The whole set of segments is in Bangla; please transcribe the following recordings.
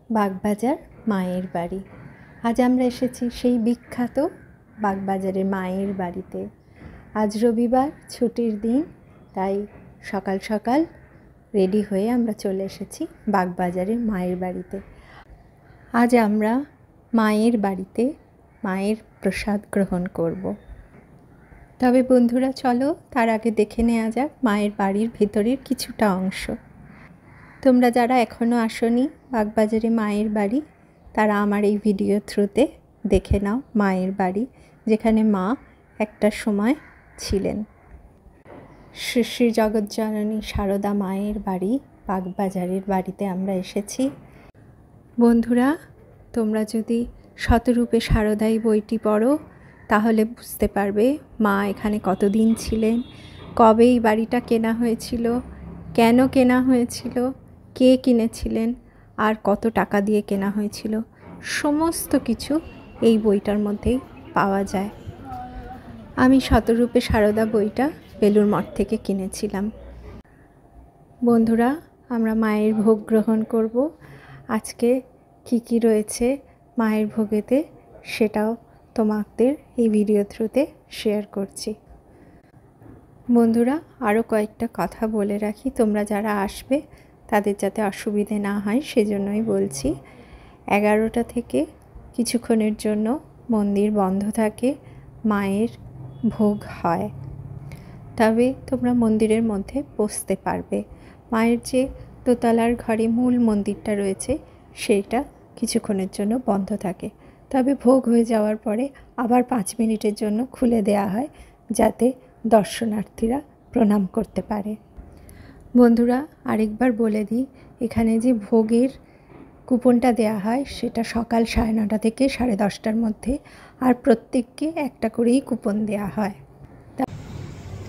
বাগবাজার মায়ের বাড়ি। আজ আমরা এসেছি সেই বিখ্যাত বাগবাজারের মায়ের বাড়িতে। আজ রবিবার, ছুটির দিন, তাই সকাল সকাল রেডি হয়ে আমরা চলে এসেছি বাগবাজারের মায়ের বাড়িতে। আজ আমরা মায়ের বাড়িতে মায়ের প্রসাদ গ্রহণ করব। তবে বন্ধুরা, চলো তার আগে দেখে নেওয়া যাক মায়ের বাড়ির ভেতরের কিছুটা অংশ। তোমরা যারা এখনও আসোনি বাগবাজারে মায়ের বাড়ি, তারা আমার এই ভিডিও থ্রুতে দেখে নাও মায়ের বাড়ি, যেখানে মা একটা সময় ছিলেন। শ্রী শ্রী জগৎজননী সারদা মায়ের বাড়ি বাগবাজারের বাড়িতে আমরা এসেছি। বন্ধুরা, তোমরা যদি শতরূপে সারদাই বইটি পড়ো তাহলে বুঝতে পারবে মা এখানে কতদিন ছিলেন, কবে এই বাড়িটা কেনা হয়েছিল, কেন কেনা হয়েছিল, কে কিনেছিলেন, আর কত টাকা দিয়ে কেনা হয়েছিল, সমস্ত কিছু এই বইটার মধ্যেই পাওয়া যায়। আমি শতরূপে সারদা বইটা বেলুড় মঠ থেকে কিনেছিলাম। বন্ধুরা, আমরা মায়ের ভোগ গ্রহণ করব। আজকে কি কি রয়েছে মায়ের ভোগেতে সেটাও তোমাদের এই ভিডিও থ্রুতে শেয়ার করছি। বন্ধুরা, আরও কয়েকটা কথা বলে রাখি, তোমরা যারা আসবে তাদের যাতে অসুবিধে না হয় সেজন্যই বলছি। 11টা থেকে কিছুক্ষণের জন্য মন্দির বন্ধ থাকে, মায়ের ভোগ হয়। তবে তোমরা মন্দিরের মধ্যে বসতে পারবে। মায়ের যে দোতলার ঘরে মূল মন্দিরটা রয়েছে সেটা কিছুক্ষণের জন্য বন্ধ থাকে, তবে ভোগ হয়ে যাওয়ার পরে আবার 5 মিনিটের জন্য খুলে দেওয়া হয়, যাতে দর্শনার্থীরা প্রণাম করতে পারে। বন্ধুরা, আরেকবার বলে দিই, এখানে যে ভোগের কুপনটা দেয়া হয় সেটা সকাল 9:30 থেকে 10:30টার মধ্যে, আর প্রত্যেককে একটা করেই কুপন দেয়া হয়।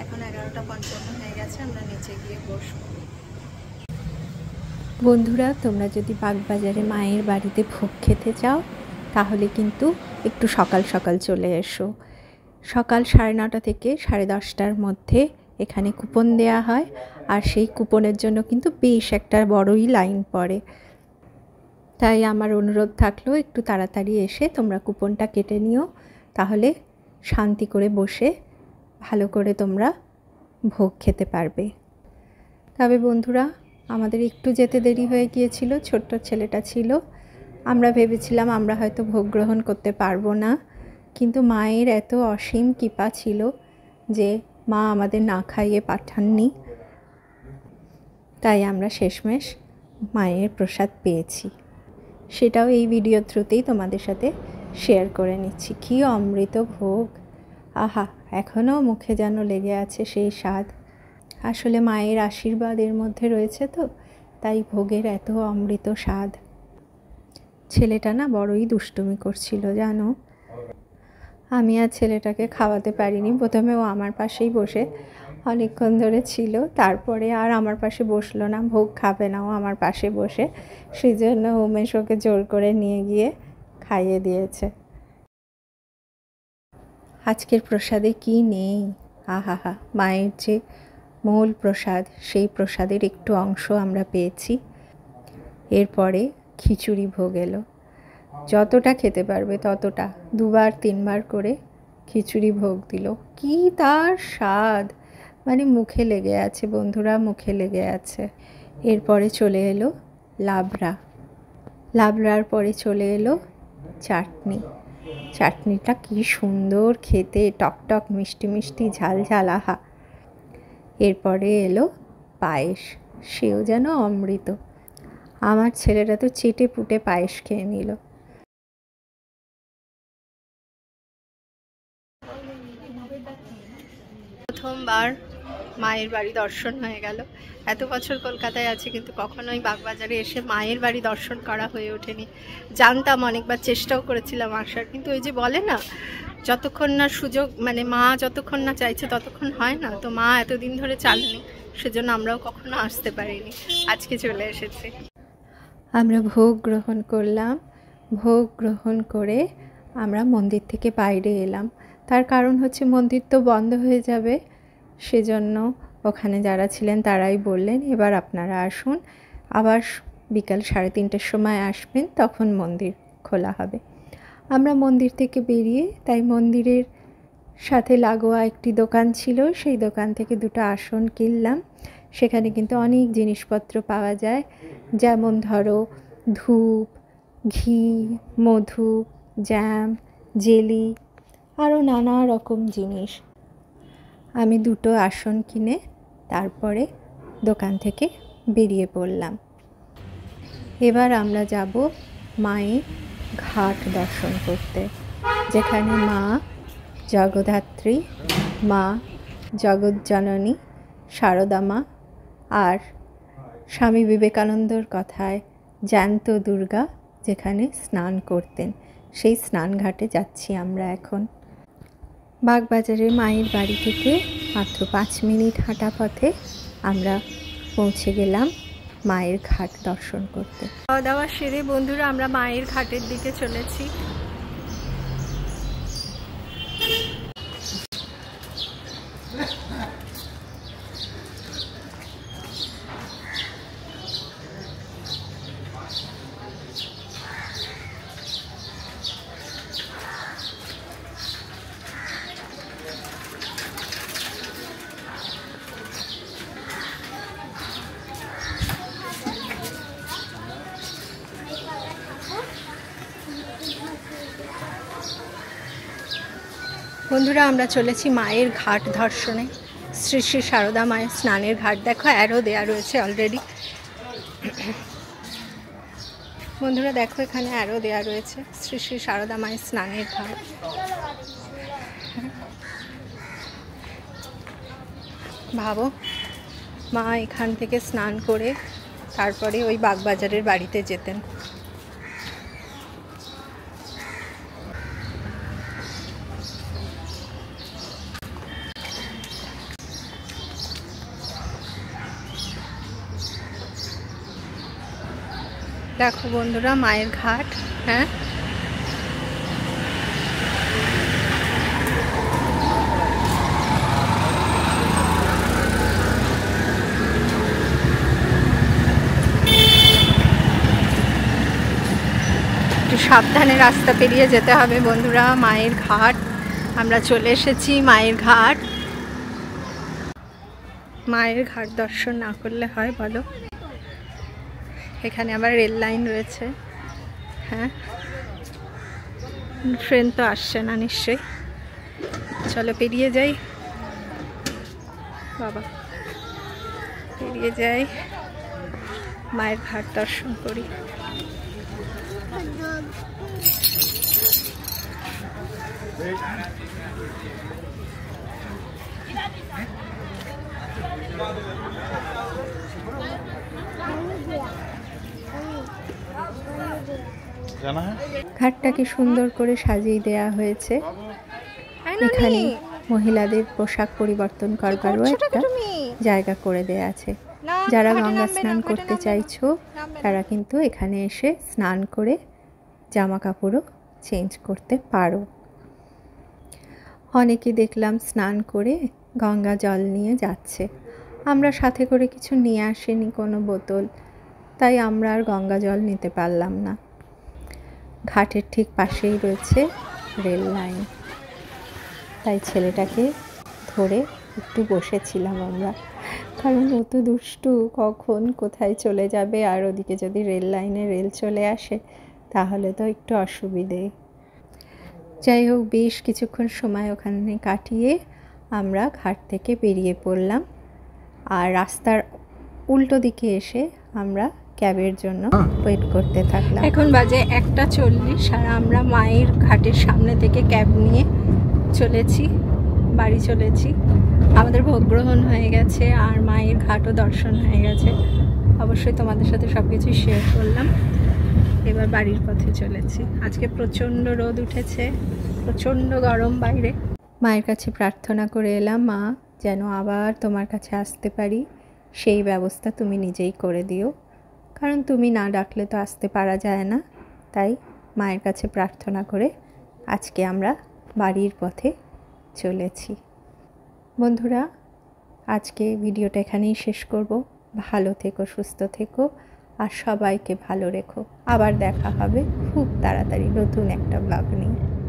এখন 11:55 হয়ে গেছে, আমরা নিচে গিয়ে বসব। বন্ধুরা, তোমরা যদি বাগবাজারে মায়ের বাড়িতে ভোগ খেতে চাও তাহলে কিন্তু একটু সকাল সকাল চলে এসো। সকাল 9:30 থেকে 10:30টার মধ্যে এখানে কুপন দেয়া হয়, আর সেই কুপনের জন্য কিন্তু বেশ একটা বড়ই লাইন পড়ে। তাই আমার অনুরোধ থাকলো একটু তাড়াতাড়ি এসে তোমরা কুপনটা কেটে নিও, তাহলে শান্তি করে বসে ভালো করে তোমরা ভোগ খেতে পারবে। তবে বন্ধুরা, আমাদের একটু যেতে দেরি হয়ে গিয়েছিল, ছোট্ট ছেলেটা ছিল, আমরা ভেবেছিলাম আমরা হয়তো ভোগ গ্রহণ করতে পারবো না, কিন্তু মায়ের এত অসীম কৃপা ছিল যে মা আমাদের না খাইয়ে পাঠাননি, তাই আমরা শেষমেশ মায়ের প্রসাদ পেয়েছি। সেটাও এই ভিডিও থ্রুতেই তোমাদের সাথে শেয়ার করে নিচ্ছি। কী অমৃত ভোগ, আহা, এখনও মুখে যেন লেগে আছে সেই স্বাদ। আসলে মায়ের আশীর্বাদ এর মধ্যে রয়েছে, তো তাই ভোগের এত অমৃত স্বাদ। ছেলেটা না বড়ই দুষ্টুমি করছিল জানো। আমি আর ছেলেটাকে খাওয়াতে পারিনি। প্রথমে ও আমার পাশেই বসে অনেকক্ষণ ধরে ছিল, তারপরে আর আমার পাশে বসলো না, ভোগ খাবে না ও আমার পাশে বসে, সেই জন্য উমেশ ওকে জোর করে নিয়ে গিয়ে খাইয়ে দিয়েছে। আজকের প্রসাদে কি নেই, আহা হা, মায়ের যে মূল প্রসাদ সেই প্রসাদের একটু অংশ আমরা পেয়েছি। এরপরে খিচুড়ি ভোগ এলো, যতটা খেতে পারবে ততটা, 2বার 3বার করে খিচুড়ি ভোগ দিল। কি তার স্বাদ, মানে মুখে লেগে আছে বন্ধুরা, মুখে লেগে আছে। এরপরে চলে এলো লাবড়া, লাবড়ার পরে চলে এলো চাটনি। চাটনিটা কি সুন্দর খেতে, টকটক মিষ্টি মিষ্টি ঝাল ঝাল, আহা। এরপরে এলো পায়েস, সেও যেন অমৃত। আমার ছেলেটা তো চেটে পুটে পায়েস খেয়ে নিল। প্রথমবার মায়ের বাড়ি দর্শন হয়ে গেল। এত বছর কলকাতায় আছে কিন্তু কখনোই বাগবাজারে এসে মায়ের বাড়ি দর্শন করা হয়ে ওঠেনি। জানতাম, অনেকবার চেষ্টাও করেছিলাম আসার, কিন্তু ওই যে বলে না, যতক্ষণ না সুযোগ, মানে মা যতক্ষণ না চাইছে ততক্ষণ হয় না। তো মা এতদিন ধরে চাননি, সেজন্য আমরাও কখনো আসতে পারিনি। আজকে চলে এসেছি। আমরা ভোগ গ্রহণ করলাম। ভোগ গ্রহণ করে আমরা মন্দির থেকে বাইরে এলাম। তার কারণ হচ্ছে মন্দির তো বন্ধ হয়ে যাবে, সেজন্য ওখানে যারা ছিলেন তারাই বললেন এবার আপনারা আসুন, আবার বিকাল 3:30টার সময় আসবেন, তখন মন্দির খোলা হবে। আমরা মন্দির থেকে বেরিয়ে তাই মন্দিরের সাথে লাগোয়া একটি দোকান ছিল, সেই দোকান থেকে 2টো আসন কিনলাম। সেখানে কিন্তু অনেক জিনিসপত্র পাওয়া যায়, যেমন ধরো ধূপ, ঘি, মধু, জ্যাম, জেলি, আরও নানা রকম জিনিস। আমি 2টো আসন কিনে তারপরে দোকান থেকে বেরিয়ে পড়লাম। এবার আমরা যাব মায়ের ঘাট দর্শন করতে, যেখানে মা জগদ্ধাত্রী, মা জগজ্জননী শারদা মা আর স্বামী বিবেকানন্দর কথায় জ্যান্ত দুর্গা যেখানে স্নান করতেন, সেই স্নানঘাটে যাচ্ছি আমরা এখন। বাগবাজারের মায়ের বাড়ি থেকে মাত্র 5 মিনিট হাঁটা পথে আমরা পৌঁছে গেলাম মায়ের ঘাট দর্শন করতে। খাওয়া দাওয়া সেরে বন্ধুরা আমরা মায়ের ঘাটের দিকে চলেছি। বন্ধুরা আমরা চলেছি মায়ের ঘাট দর্শনে। শ্রী শ্রী শারদা মায়ের স্নানের ঘাট, দেখো অ্যারো দেয়া রয়েছে অলরেডি। বন্ধুরা দেখো এখানে অ্যারো দেয়া রয়েছে, শ্রী শ্রী শারদা মায়ের স্নানের ঘাট। ভাবো মা এখান থেকে স্নান করে তারপরে ওই বাগবাজারের বাড়িতে যেতেন। দেখো বন্ধুরা মায়ের ঘাট। হ্যাঁ, একটু সাবধানে রাস্তা পেরিয়ে যেতে হবে বন্ধুরা। মায়ের ঘাট, আমরা চলে এসেছি মায়ের ঘাট। মায়ের ঘাট দর্শন না করলে হয় বলো? এখানে আবার রেল লাইন রয়েছে। হ্যাঁ, ট্রেন তো আসছে না নিশ্চয়ই। চলো পেরিয়ে যাই বাবা, পেরিয়ে যাই, মায়ের ঘাট দর্শন করি। ঘাটটাকে সুন্দর করে সাজিয়ে দেয়া হয়েছে। এখানে মহিলাদের পোশাক পরিবর্তন করবারও একটা জায়গা করে দেয়া আছে। যারা গঙ্গা স্নান করতে চাইছো তারা কিন্তু এখানে এসে স্নান করে জামা কাপড়ও চেঞ্জ করতে পারো। অনেকে দেখলাম স্নান করে গঙ্গা জল নিয়ে যাচ্ছে। আমরা সাথে করে কিছু নিয়ে আসিনি, কোনো বোতল, তাই আমরা আর গঙ্গা জল নিতে পারলাম না। ঘাটের ঠিক পাশেই রয়েছে রেল লাইন, তাই ছেলেটাকে ধরে একটু বসেছিলাম আমরা, কারণ ও তো দুষ্টু, কখন কোথায় চলে যাবে, আর ওদিকে যদি রেল লাইনে রেল চলে আসে তাহলে তো একটু অসুবিধে। যাই হোক, বেশ কিছুক্ষণ সময় ওখানে কাটিয়ে আমরা ঘাট থেকে বেরিয়ে পড়লাম। আর রাস্তার উল্টো দিকে এসে আমরা ক্যাবের জন্য ওয়েট করতে থাকলাম। এখন বাজে 1:40 আর আমরা মায়ের ঘাটের সামনে থেকে ক্যাব নিয়ে চলেছি, বাড়ি চলেছি। আমাদের ভোগ গ্রহণ হয়ে গেছে আর মায়ের ঘাটও দর্শন হয়ে গেছে। অবশ্যই তোমাদের সাথে সব কিছু শেয়ার করলাম। এবার বাড়ির পথে চলেছি। আজকে প্রচণ্ড রোদ উঠেছে, প্রচণ্ড গরম বাইরে। মায়ের কাছে প্রার্থনা করে এলাম, মা যেন আবার তোমার কাছে আসতে পারি সেই ব্যবস্থা তুমি নিজেই করে দিও, কারণ তুমি না ডাকলে তো আসতে পারা যায় না। তাই মায়ের কাছে প্রার্থনা করে আজকে আমরা বাড়ির পথে চলেছি। বন্ধুরা, আজকে ভিডিওটা এখানেই শেষ করব। ভালো থেকো, সুস্থ থেকো, আর সবাইকে ভালো রেখো। আবার দেখা হবে খুব তাড়াতাড়ি নতুন একটা ব্লগ নিয়ে।